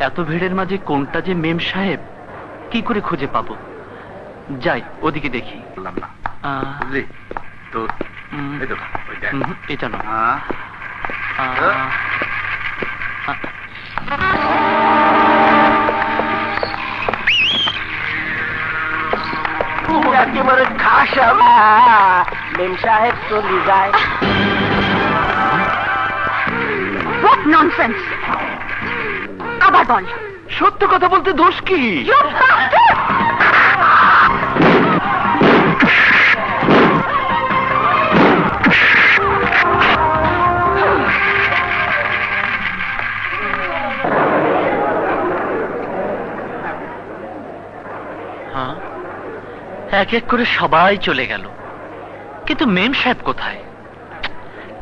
এত ভিড়ের মাঝে কোনটা যে মেম সাহেব কি করে খুঁজে পাবো? যাই ওদিকে দেখি। এটা না, একেবারে খাসা মেম সাহেব চলে যায়। What nonsense! আবার বল। সত্য কথা বলতে দোষ কি? হ্যাঁ, এক এক করে সবাই চলে গেল, কিন্তু মেম সাহেব কোথায়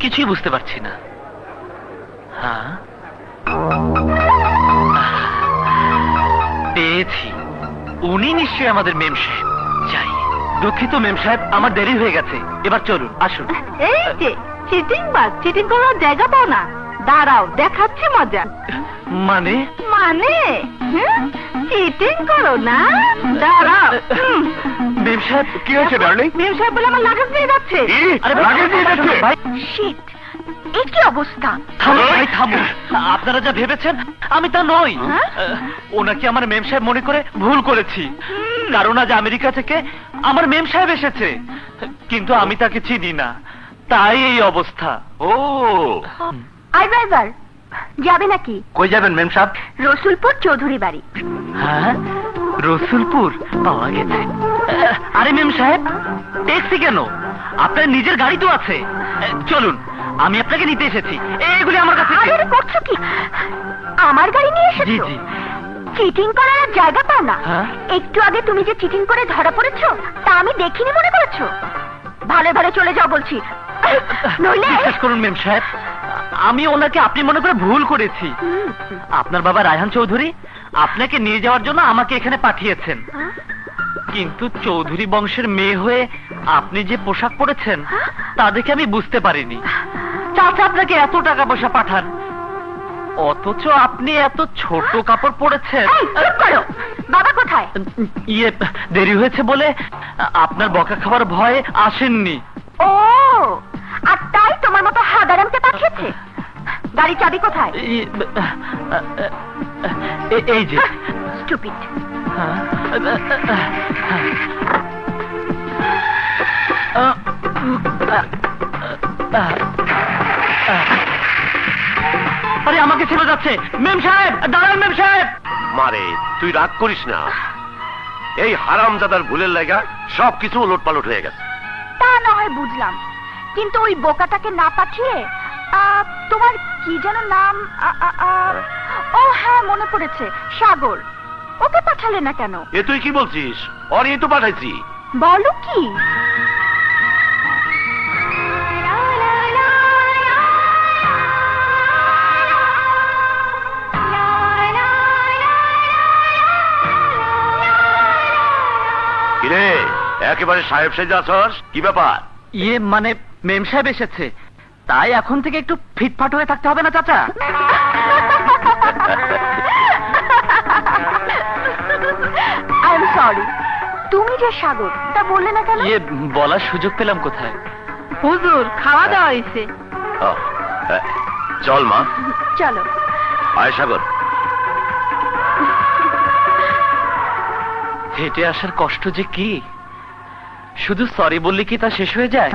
কিছুই বুঝতে পারছি না। হ্যাঁ, পেয়েছি, উনি নিশ্চয়ই আমাদের মেম সাহেব। যাই। দুঃখিত মেম সাহেব, আমার দেরি হয়ে গেছে, এবার চলুন, আসুন। এই যে চিটিং বাজ, চিটিং করার জায়গা পাও না, দাঁড়াও দেখাচ্ছি মজা। মানে? মানে চিটিং করো না, দাঁড়াও। মেম সাহেব কি হয়েছে ডার্লিং? মেম সাহেব বলে আমার লাগেজ নিয়ে যাচ্ছে। আরে লাগেজ নিয়ে যাচ্ছে ভাই। শিট, এই কি অবস্থা? থামো ভাই, থামো। আপনারা যা ভেবেছেন আমি তা নই। ওনাকে আমার মেম সাহেব মনে করে ভুল করেছি, কারণ আজ আমেরিকা থেকে আমার মেম সাহেব এসেছে, কিন্তু আমি তাকে চিনি না, তাই এই অবস্থা। ও আই ড্রাইভার, যাবে নাকি? কই যাবেন মেম সাহেব? রসুলপুর চৌধুরী বাড়ি। হ্যাঁ, রসুলপুর পাওয়া গেছে। আরে মেম সাহেব, ট্যাক্সি কেন? আপনার নিজের গাড়ি তো আছে, চলুন, আমি আপনাকে নিতে এসেছি। এগুলি আমার কাছে। আরে করছো কি? আমার গাড়ি নিয়ে এসেছো? জি জি। চিটিং করার আর জায়গা পাও না? হ্যাঁ? একটু আগে তুমি যে চিটিং করে ধরা পড়েছো তা আমি দেখিনি মনে করেছো? ভালো ভালো চলে যাও বলছি, নইলে। বিশ্বাস করুন মেম সাহেব, আমি ওনাকে আপনি মনে করে ভুল করেছি। আপনার বাবা রায়হান চৌধুরী আপনাকে নিয়ে যাওয়ার জন্য আমাকে এখানে পাঠিয়েছেন, কিন্তু চৌধুরী বংশের মেয়ে হয়ে আপনি যে পোশাক পরেছেন তা দেখে আমি বুঝতে পারিনি। চাচা আপনাকে এত টাকা পয়সা পাঠান, অথচ আপনি এত ছোট কাপড় পরেছেন। এই, চুপ করো। বাবা কোথায়? ইয়ে, দেরি হয়েছে বলে আপনার বকা খাবার ভয়ে আসেননি। ও, আর তাই তোমার মতো হাদারামকে পাঠিয়েছে। গাড়ি চাবি কোথায়? এই যে। স্টুপিড। আরে আমাকে ছেড়ে যাচ্ছে। মেম সাহেব দাঁড়ান, মেম সাহেব। মারে তুই রাগ করিস না, এই হারামজাদার ভুলের লাগা সবকিছু উলটপালট হয়ে গেছে। তা না হয় বুঝলাম, কিন্তু ওই বোকাটাকে না পাঠিয়ে তোমার কি যেন নাম? ও হ্যাঁ, মনে পড়েছে, সাগর। ওকে পাঠালে না কেন? এ তুই কি বলছিস? অনেক তো পাঠাইছি। বলো কি? কিরে একেবারে সাহেব সেজে আছস, কি ব্যাপার? ইয়ে মানে মেম সাহেব এসেছে, তাই এখন থেকে একটু ফিটফাট হয়ে থাকতে হবে না চাচা? I am sorry. তুমি যে সাগর তা বললে না কেন? ইয়ে বলার সুযোগ পেলাম কোথায়? হুজুর, খাওয়া দাওয়া হয়েছে। চল মা, চলো। আয় সাগর। হেঁটে আসার কষ্ট যে কি, শুধু সরি বললে কি তা শেষ হয়ে যায়?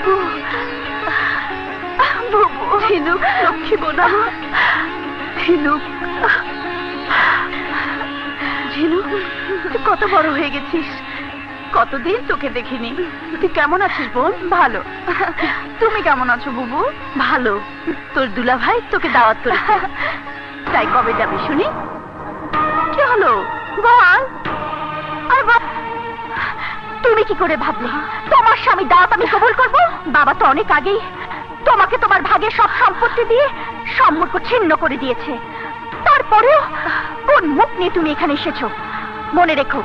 বুবু বুবু ঝিনুক লক্ষ্মী বোনা ঝিনুক ঝিনুক তুই কত বড় হয়ে গেছিস কতদিন তোকে দেখিনি তুই কেমন আছিস বোন ভালো তুমি কেমন আছো বুবু ভালো তোর দুলাভাই তোকে দাওয়াত করেছে তাই কবে যাবি শুনি কি হলো বল আর তুমি কি করে ভাবলে তোমার স্বামী দাওয়াত আমি কবুল করবো বাবা তো অনেক আগেই তোমাকে তোমার ভাগের সব সম্পত্তি দিয়ে সম্পর্ক ছিন্ন করে দিয়েছে তারপরেও কোন মুখ নিয়ে তুমি এখানে এসেছো মনে রেখো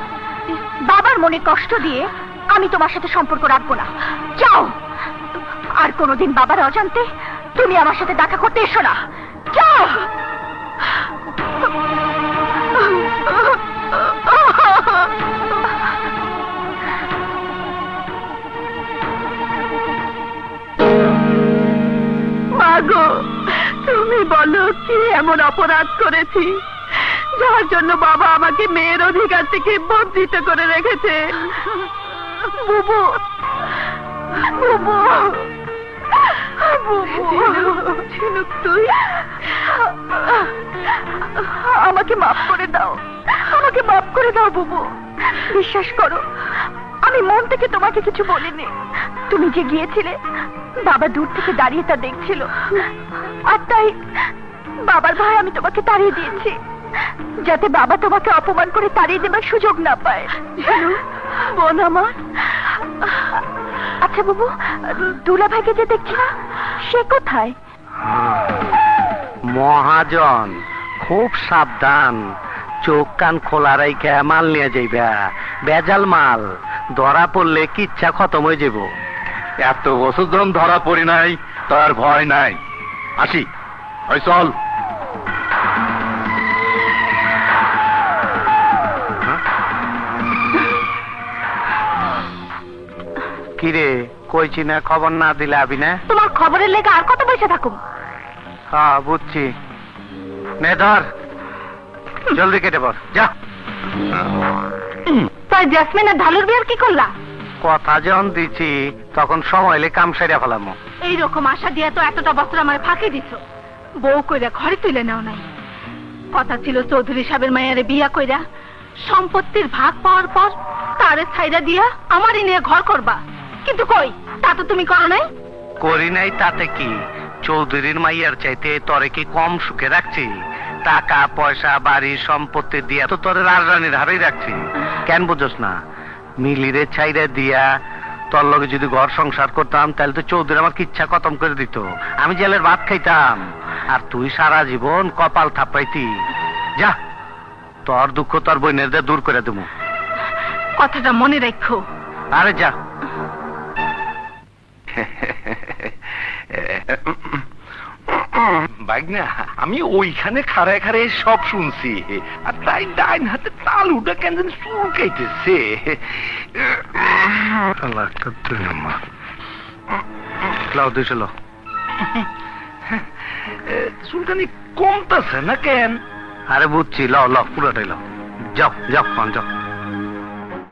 বাবার মনে কষ্ট দিয়ে আমি তোমার সাথে সম্পর্ক রাখবো না যাও আর কোনোদিন বাবার অজান্তে তুমি আমার সাথে দেখা করতে এসো না যাও মাগো তুমি বলো কি এমন অপরাধ করেছি যার জন্য বাবা আমাকে মেয়ের অধিকার থেকে বঞ্চিত করে রেখেছে বুবু বুবু ঝিনুক তুই আমাকে মাফ করে দাও আমাকে মাফ করে দাও বুবু বিশ্বাস করো আমি মন থেকে তোমাকে কিছু বলিনি তুমি যে গিয়েছিলে বাবা দূর থেকে দাঁড়িয়ে তা দেখছিল আর তাই বাবার ভয় আমি তোমাকে তাড়িয়ে দিয়েছি যাতে বাবা তোমাকে অপমান করে তাড়িয়ে দেবার সুযোগ না পায় বোন আমার আচ্ছা বাবু দুলা ভাইকে যে দেখছি না সে কোথায় মহাজন খুব সাবধান চোখ কান খোলা রাইখা মাল নিয়ে যাইবা বেজাল মাল ধরা পড়লে কিচ্ছা খতম হয়ে যাব এত বছর ধরুন ধরা পড়ি নাই তার ভয় নাই আসি ওই চল কিরে কইছি না খবর না দিলে আবি না তোমার খবরের লেগে আর কত পয়সা থাকুম হ্যাঁ বুঝছি নে ধর জলদি কেটে পড় যা তাই জেসমিন আর ঢালুর বিয়ার কি করলা কথা যখন দিছি তখন সময় হলে কাম সাইরা ফেলাম এইরকম আশা দিয়ে তো এতটা বছর আমার ফাঁকি দিছ বউ কইরা ঘরে তুলে নাও নাই কথা ছিল চৌধুরী সাহেবের মায়েরে বিয়া কইরা সম্পত্তির ভাগ পাওয়ার পর তারে ছাইরা দিয়া আমারই নিয়ে ঘর করবা কিন্তু কই তা তো তুমি করো নাই করি নাই তাতে কি চৌধুরীর মাইয়ার চাইতে তরে কি কম সুখে রাখছি টাকা পয়সা বাড়ি সম্পত্তি দিয়া তো তোর রাজরানীর হারেই রাখছি কেন বুঝোস না মিলিরে ছাইরা দিয়া তোর লগে যদি ঘর সংসার করতাম তাহলে তো চৌধুরী আমার কিচ্ছা খতম করে দিত আমি জেলের ভাত খাইতাম আর তুই সারা জীবন কপাল থাপাইতি যা তোর দুঃখ তোর বোনের দিয়ে দূর করে দেবো কথাটা মনে রাখো আরে যা বাইগনা আমি ওইখানে খাড়ায় খাড়ায় সব শুনছি আর তাই ডাইন হাতে তালুটা কেন যেন চুলকাইতেছে চুলকানি কমতেছে না কেন আরে বুঝছি ল ল পুরোটাই ল যাও যাও যাও